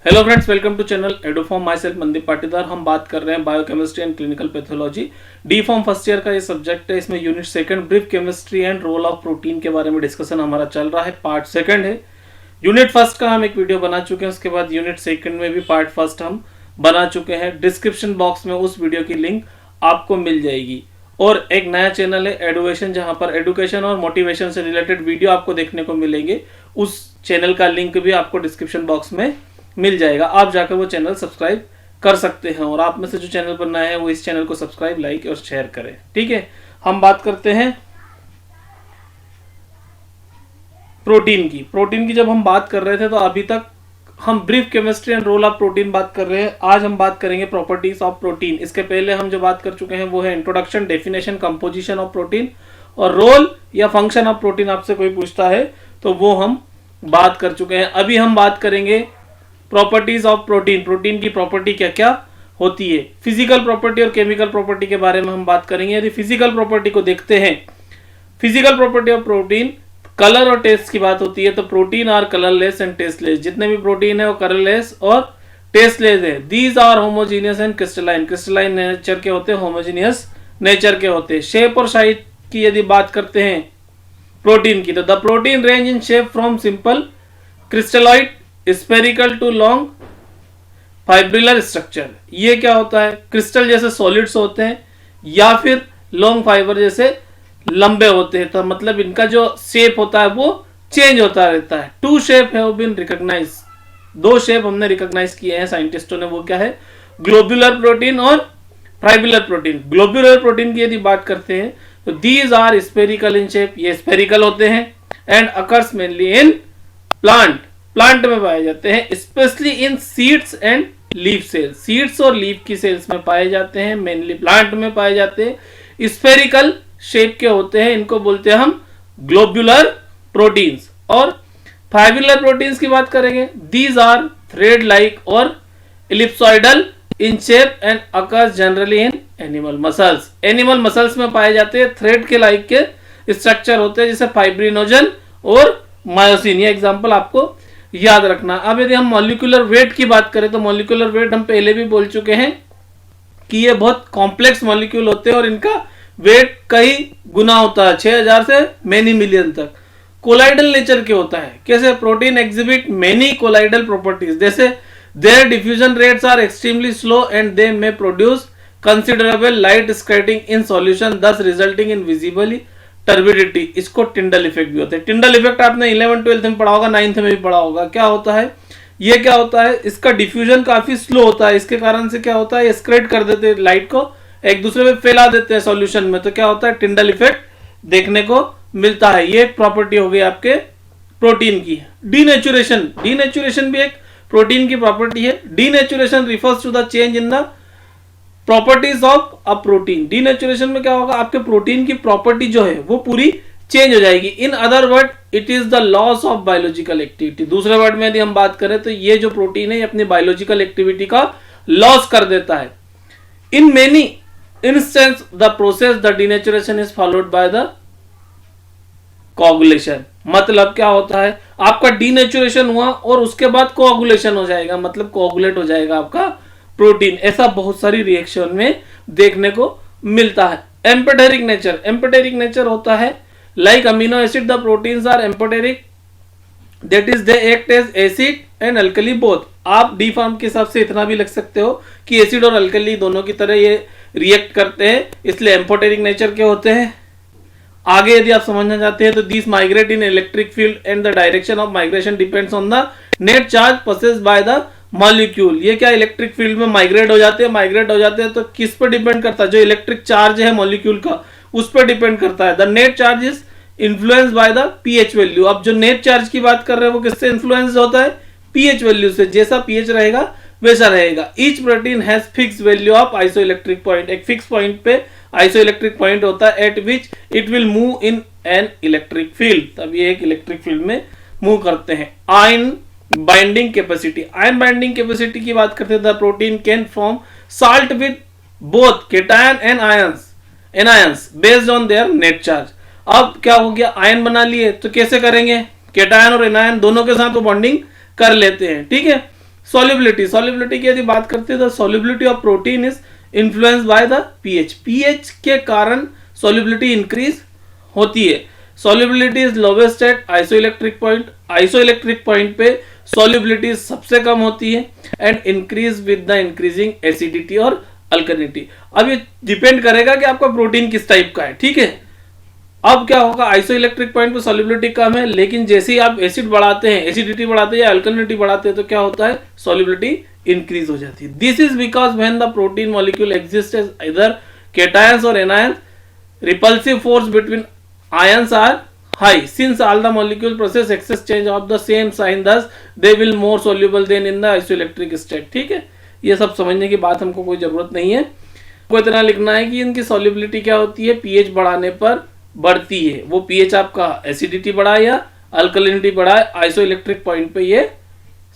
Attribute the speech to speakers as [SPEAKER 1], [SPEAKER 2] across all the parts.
[SPEAKER 1] Hello friends, welcome to channel Eduform. My self Mandeep Patidar. हम बात कर रहे हैं biochemistry and clinical pathology. D pharm first year का ये सब्जेक्ट है। इसमें unit second brief chemistry and role of protein के बारे में डिस्कशन हमारा चल रहा है। पार्ट सेकंड है। यूनिट फर्स्ट का हम एक वीडियो बना चुके हैं, उसके बाद यूनिट सेकंड में भी पार्ट फर्स्ट हम बना चुके हैं। डिस्क्रिप्शन बॉक्स में उस वीडियो की लिंक आपको मिल जाएगी। और एक नया चैनल है एडुएशन, जहां पर एडुकेशन और मोटिवेशन से रिलेटेड वीडियो आपको देखने को मिलेंगे। उस चैनल का लिंक भी आपको डिस्क्रिप्शन बॉक्स में मिल जाएगा। आप जाकर वो चैनल सब्सक्राइब कर सकते हैं। और आप में से जो चैनल पर नए हैं वो इस चैनल को सब्सक्राइब, लाइक और शेयर करें। ठीक है, हम बात करते हैं प्रोटीन की। प्रोटीन की जब हम बात कर रहे थे तो अभी तक हम brief chemistry and role of protein बात कर रहे हैं। आज हम बात करेंगे प्रॉपर्टीज ऑफ प्रोटीन। इसके पहले हम जो बात कर चुके हैं वो है introduction, definition, composition of protein और रोल या फंक्शन ऑफ प्रोटीन। आपसे कोई पूछता है तो वो हम बात कर चुके हैं। अभी हम बात करेंगे प्रॉपर्टीज ऑफ प्रोटीन। प्रोटीन की प्रॉपर्टी क्या क्या होती है। फिजिकल प्रॉपर्टी और केमिकल प्रॉपर्टी के बारे में हम बात करेंगे। यदि फिजिकल प्रॉपर्टी को देखते हैं, physical property of protein, colour और टेस्ट की बात होती है तो protein are colourless and tasteless. जितने भी प्रोटीन है वो कलरलेस और टेस्टलेस है। These are homogeneous and crystalline. Crystalline nature के होते हैं, होमोजीनियस नेचर के होते हैं। शेप और साइज की यदि बात करते हैं प्रोटीन की, तो the protein range in shape from simple crystalloid spherical to long fibrillar structure. ये क्या होता है, क्रिस्टल जैसे सॉलिड्स होते हैं या फिर लॉन्ग फाइबर जैसे लंबे होते हैं। तो मतलब इनका जो शेप होता है वो चेंज होता रहता है। Two shape have been recognise. दो शेप हमने रिकॉग्नाइज किए हैं साइंटिस्टों ने। वो क्या है, ग्लोब्यूलर प्रोटीन और फाइब्रिलर प्रोटीन। ग्लोब्यूलर प्रोटीन की यदि बात करते हैं तो these are spherical in shape. ये स्पेरिकल होते हैं and occurs mainly in plant. Plant में पाए जाते हैं, specially in seeds and leaf cells. Seeds और लीफ की सेल्स में पाए जाते हैं, मेनली प्लांट में पाए जाते हैं। स्फेरिकल शेप के होते हैं, इनको बोलते हैं हम ग्लोब्यूलर प्रोटीन्स। और फाइब्रिलर प्रोटीन्स की बात करेंगे, दीज आर थ्रेड लाइक और ellipsoidal in shape and occurs generally in animal muscles. Animal muscles में पाए जाते हैं, थ्रेड के लाइक के स्ट्रक्चर होते हैं, जैसे फाइब्रिनोजन और मायोसिन। ये एग्जांपल आपको याद रखना। अब यदि हम मॉलिक्यूलर वेट की बात करें तो मॉलिक्यूलर वेट हम पहले भी बोल चुके हैं कि ये बहुत कॉम्प्लेक्स मॉलिक्यूल होते हैं और इनका वेट कई गुना होता है, 6000 से मेनी मिलियन तक। कोलाइडल नेचर के होता है। कैसे, protein exhibit many colloidal properties, जैसे their diffusion rates are extremely slow and they may produce considerable light scattering in solution, thus resulting in visibly turbidity. इसको टिंडल इफेक्ट भी होता है। टिंडल इफेक्ट आपने 11th 12th में पढ़ा होगा, 9th में भी पढ़ा होगा। क्या होता है ये, क्या होता है, इसका डिफ्यूजन काफी स्लो होता है। इसके कारण से क्या होता है, स्क्रेट कर देते हैं लाइट को, एक दूसरे पे फैला देते हैं सॉल्यूशन में। तो क्या होता है, टिंडल इफेक्ट देखने को मिलता है। ये एक प्रॉपर्टी हो गई आपके प्रोटीन की। डीनेचुरेशन, डीनेचुरेशन भी एक प्रोटीन की प्रॉपर्टी है। Denaturation refers to the change in the properties of a protein. Denaturation में क्या होगा, आपके प्रोटीन की प्रॉपर्टी जो है वो पूरी चेंज हो जाएगी। In other word, it is the loss of biological activity. दूसरे वर्ड में यदि हम बात करें तो ये जो प्रोटीन है ये अपनी बायोलॉजिकल एक्टिविटी का लॉस कर देता है। In many instance the process the denaturation is followed by the coagulation. मतलब क्या होता है, आपका डीनेचुरेशन हुआ और उसके बाद कोआगुलेशन हो जाएगा, मतलब कोआगुलेट हो जाएगा आपका प्रोटीन। ऐसा बहुत सारी रिएक्शन में देखने को मिलता है। एम्पेटेरिक नेचर, एम्पेटेरिक नेचर होता है like amino acid the proteins are amphoteric, that is they act as acid and alkali both. आप डी फॉर्म के हिसाब से इतना भी लिख सकते हो कि एसिड और अल्कली दोनों की तरह ये रिएक्ट करते हैं, इसलिए एम्पेटेरिक नेचर के होते हैं। आगे यदि आप समझना चाहते हैं तो this migrate in electric field and the direction of migration depends on the net charge possessed by the molecule. ये क्या, इलेक्ट्रिक फील्ड में माइग्रेट हो जाते हैं। माइग्रेट हो जाते हैं तो किस पर डिपेंड करता है, जो इलेक्ट्रिक चार्ज है मॉलिक्यूल का उस पर डिपेंड करता है। The net charge is influence by the pH value. अब जो नेट चार्ज की बात कर रहे हैं वो किससे इन्फ्लुएंस होता है, पीएच वैल्यू से। जैसा पीएच रहेगा वैसा रहेगा। Each protein has fix value of isoelectric point. एक फिक्स पॉइंट पे आइसोइलेक्ट्रिक पॉइंट होता है eight which it will move in an electric field. तब ये एक इलेक्ट्रिक फील्ड में मूव करते हैं। Ion binding capacity, ion binding capacity की बात करते हैं, the protein can form salt with both cation and anions based on their net charge. अब क्या हो गया, आयन बना लिए तो कैसे करेंगे, केटायन और एनायन दोनों के साथ वो बॉन्डिंग कर लेते हैं। ठीक है, सॉल्युबिलिटी की यदि बात करते हैं तो solubility of protein is influence by the pH. PH के कारण सॉल्युबिलिटी इंक्रीज होती है। Solubility is lowest at isoelectric point. Isoelectric point पे सॉल्युबिलिटी सबसे कम होती है and increase with the increasing acidity और अल्कलिनिटी। अब ये डिपेंड करेगा कि आपका प्रोटीन किस टाइप का है, ठीक है। अब क्या होगा, आइसोइलेक्ट्रिक पॉइंट पे सॉल्युबिलिटी कम है, लेकिन जैसे ही आप एसिड बढ़ाते हैं, एसिडिटी बढ़ाते हैं या अल्कलिनिटी बढ़ाते हैं तो क्या होता है, सॉल्युबिलिटी इंक्रीज हो जाती है। This is because when the protein molecule exist as either cations और anions, repulsive force between ions are high. Since all the molecule process excess change of the same sign, thus they will more soluble than in the isoelectric state. ठीक है, ये सब समझने की बात हमको कोई जरूरत नहीं है। को इतना लिखना है कि इनकी solubility क्या होती है, पीएच बढ़ाने पर बढ़ती है। वो पीएच आपका एसिडिटी बढ़ाए या अल्कलिनिटी बढ़ाए, आइसोइलेक्ट्रिक पॉइंट पे ये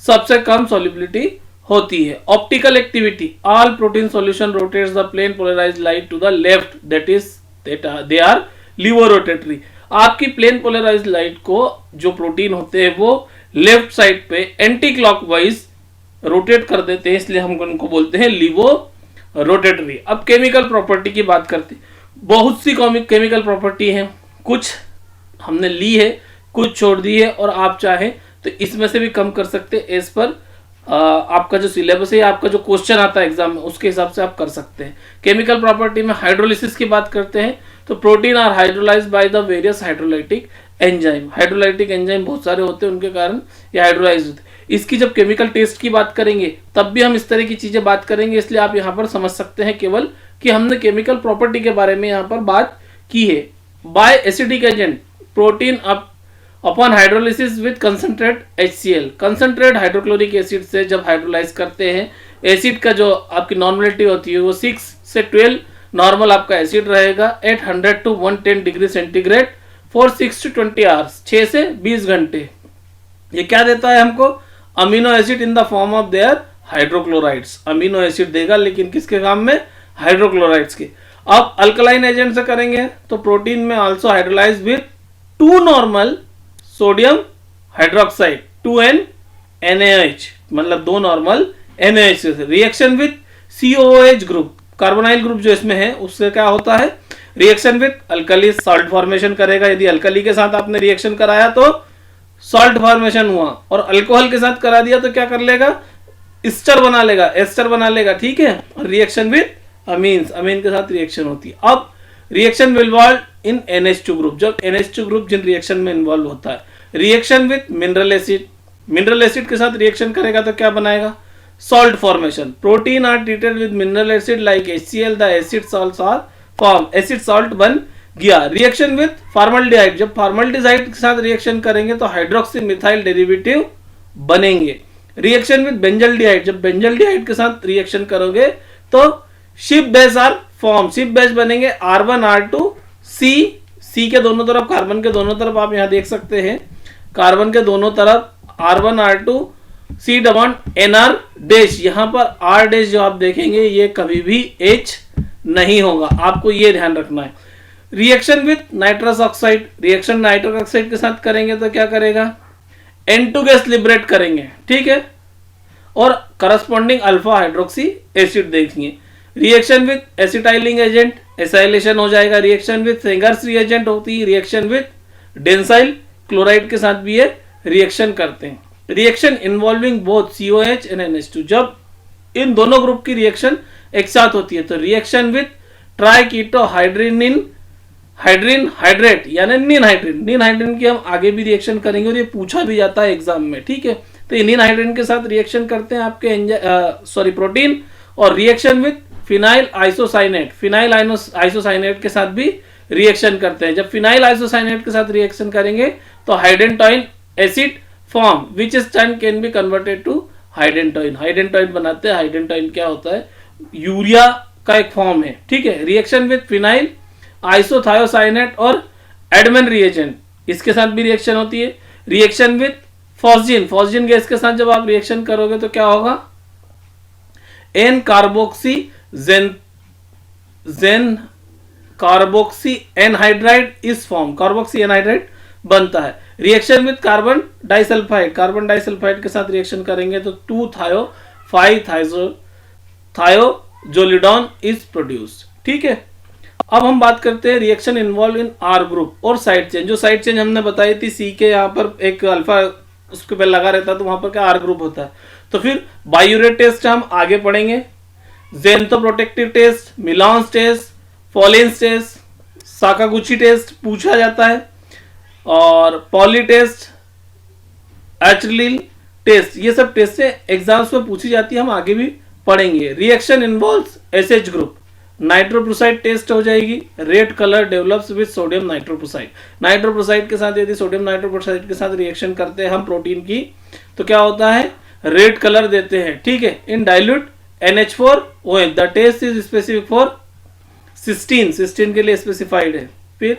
[SPEAKER 1] सबसे कम solubility होती है। Optical activity, all protein solution rotates the plane polarised light to the left, that is they are levo rotatory. आपकी प्लेन पोलराइज्ड लाइट को जो प्रोटीन होते हैं वो लेफ्ट साइड पे एंटी क्लॉकवाइज रोटेट कर देते हैं, इसलिए हम उनको बोलते हैं लीवो रोटेटरी। अब केमिकल प्रॉपर्टी की बात करते हैं। बहुत सी केमिकल प्रॉपर्टी है, कुछ हमने ली है, कुछ छोड़ दी है, और आप चाहें तो इसमें से भी कम कर सकते हैं। एज पर आपका जो सिलेबस है, आपका जो क्वेश्चन आता है एग्जाम में, उसके हिसाब से आप कर सकते हैं। केमिकल प्रॉपर्टी में हाइड्रोलिसिस की बात करते हैं तो protein are hydrolyse by the various hydrolytic enzyme. Hydrolytic enzyme बहुत सारे होते हैं, उनके कारण ये हाइड्रोलाइज होते हैं। इसकी जब केमिकल टेस्ट की बात करेंगे तब भी हम इस तरह की चीजें बात करेंगे, इसलिए आप यहाँ पर समझ सकते हैं केवल कि हमने केमिकल प्रॉपर्टी के बारे में यहाँ पर बात की है। By acidic agent protein upon hydrolysis with concentrate HCl, concentrate hydrochloric acid से जब हाइड्रोलाइज करते हैं, एसिड का जो आपकी नॉर्मलिटी होती है वो 6 से 12 नॉर्मल आपका एसिड रहेगा at 100 to 110 degree centigrade for 6 to 20 hours, 6 से 20 घंटे। ये क्या देता है हमको, amino acid in the form of their hydrochlorides. Amino acid देगा, लेकिन किसके काम में, हाइड्रोक्लोराइड्स के। अब अल्कलाइन एजेंट से करेंगे तो प्रोटीन में also hydrolyse with 2 normal sodium hydroxide 2NaOH, मतलब 2 नॉर्मल NaOH से reaction with COOH group, carbonyl group जो इसमें है, उससे क्या होता है, reaction with alkali salt formation करेगा। यदि अल्कली के साथ आपने रिएक्शन कराया तो सॉल्ट फॉर्मेशन हुआ, और अल्कोहल के साथ करा दिया तो क्या कर लेगा, एस्टर बना लेगा, एस्टर बना लेगा, ठीक है। और रिएक्शन विद अमीन्स, अमीन के साथ रिएक्शन होती है। अब reaction will involve in NH2 group, जब NH2 ग्रुप जिन रिएक्शन में इन्वॉल्व होता है। Reaction with mineral acid, mineral acid के साथ रिएक्शन करेगा तो क्या बनाएगा, salt formation. Protein are treated with mineral acid like HCl, the acid salts are form, acid salt बन गया। रिएक्शन विद फॉर्मल्डिहाइड, जब फॉर्मल्डिहाइड के साथ रिएक्शन करेंगे तो हाइड्रोक्सी मिथाइल डेरिवेटिव बनेंगे। रिएक्शन विद बेंजल्डिहाइड, जब बेंजल्डिहाइड के साथ रिएक्शन करोगे तो Schiff base are form, Schiff base बनेंगे R1 R2 C के दोनों तरफ, कार्बन के दोनों तरफ आप यहां देख सकते हैं, कार्बन के दोनों तरफ R1 R2 C double NR dash, यहां पर R डैश जो आप देखेंगे ये कभी भी H नहीं होगा, आपको ये ध्यान रखना है। Reaction with nitrous oxide, reaction nitrous oxide के साथ करेंगे तो क्या करेगा, N2 गैस लिबरेट करेंगे, ठीक है, और करस्पॉन्डिंग अल्फा हाइड्रोक्सी एसिड देखेंगे। रिएक्शन विद एसिटाइलिंग एजेंट, एसाइलेशन हो जाएगा। रिएक्शन विद सेंगर्स रिएजेंट होती है, रिएक्शन विद डेंसाइल क्लोराइड के साथ भी ये रिएक्शन करते हैं। Reaction involving both COH and NH2, जब इन दोनों ग्रुप की रिएक्शन एक साथ होती है तो रिएक्शन विद ट्राइकीटो हाइड्रीनिन, हाइड्रीन हाइड्रेट यानी नीन हाइड्रीन, नीन हाइड्रीन की हम आगे भी रिएक्शन करेंगे और ये पूछा भी जाता है एग्जाम में, ठीक है। तो ये नीन हाइड्रीन के साथ रिएक्शन करते हैं आपके प्रोटीन, और reaction with phenyl isocyanate, phenyl isocyanate के साथ भी रिएक्शन करते हैं। जब फिनाइल आइसोसाइनेट के साथ रिएक्शन करेंगे तो hydantoin acid form which is can be converted to hydantoin, hydantoin बनाते हैं। हाइडेंटोइन क्या होता है, यूरिया का एक फॉर्म है, ठीक है। रिएक्शन विद फिनाइल आइसोथायोसाइनेट और एडमन रिएजेंट, इसके साथ भी रिएक्शन होती है। Reaction with phosgene, phosgene gas के साथ जब आप रिएक्शन करोगे तो क्या होगा, एन कार्बोक्सी कार्बोक्सी एनहाइड्राइड इस फॉर्म, कार्बोक्सी एनहाइड्राइड बनता है। Reaction with carbon disulphide, carbon disulphide के साथ रिएक्शन करेंगे तो 2 thiazolidone इज प्रोड्यूस्ड। ठीक है, अब हम बात करते हैं reaction involve in are group और साइड चेन। जो साइड चेन हमने बताई थी सी के यहाँ पर एक अल्फा उसके पे लगा रहता है तो वहां पर क्या आर ग्रुप होता है। तो फिर बायूरेट टेस्ट हम आगे पढ़ेंगे, xanthoproteic test, Millon's test, Folin's test, Sakaguchi test पूछा जाता है, और पॉली टेस्ट, एचलिल टेस्ट, ये सब टेस्ट एग्जाम्स में पूछी जाती है, हम आगे भी पढ़ेंगे। Reaction involves SH group, nitroprusside test हो जाएगी, red colour develops with sodium nitroprusside. Nitroprusside के साथ यदि सोडियम नाइट्रोप्रोसाइड के साथ रिएक्शन करते हैं हम प्रोटीन की तो क्या होता है, रेड कलर देते हैं। ठीक है, in dilute NH4OH, the test is specific for cysteine, cysteine के लिए स्पेसिफाइड है। फिर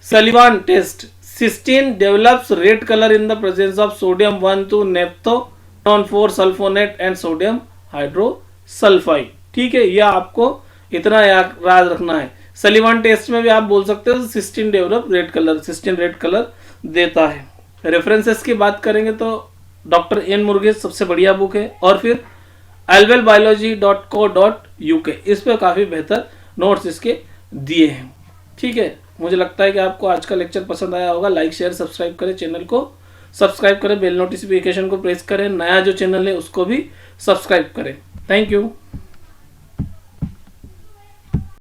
[SPEAKER 1] Sullivan test, cysteine develops red colour in the presence of sodium 1,2-नेप्थोन 4-सल्फोनेट एंड सोडियम हाइड्रोसल्फाइड। ठीक है, यह आपको इतना याद रखना है। सलिवान टेस्ट में भी आप बोल सकते हो cysteine develop red colour, cysteine red colour देता है। रेफरेंसेस की बात करेंगे तो डॉक्टर एन मुर्गेस सबसे बढ़िया बुक है, और फिर alvelbiology.co.uk, इस पर काफ़ी बेहतर नोट्स इसके दिए हैं। ठीक है, मुझे लगता है कि आपको आज का लेक्चर पसंद आया होगा। लाइक शेयर सब्सक्राइब करें, चैनल को सब्सक्राइब करें, बेल नोटिफिकेशन को प्रेस करें, नया जो चैनल है उसको भी सब्सक्राइब करें। Thank you.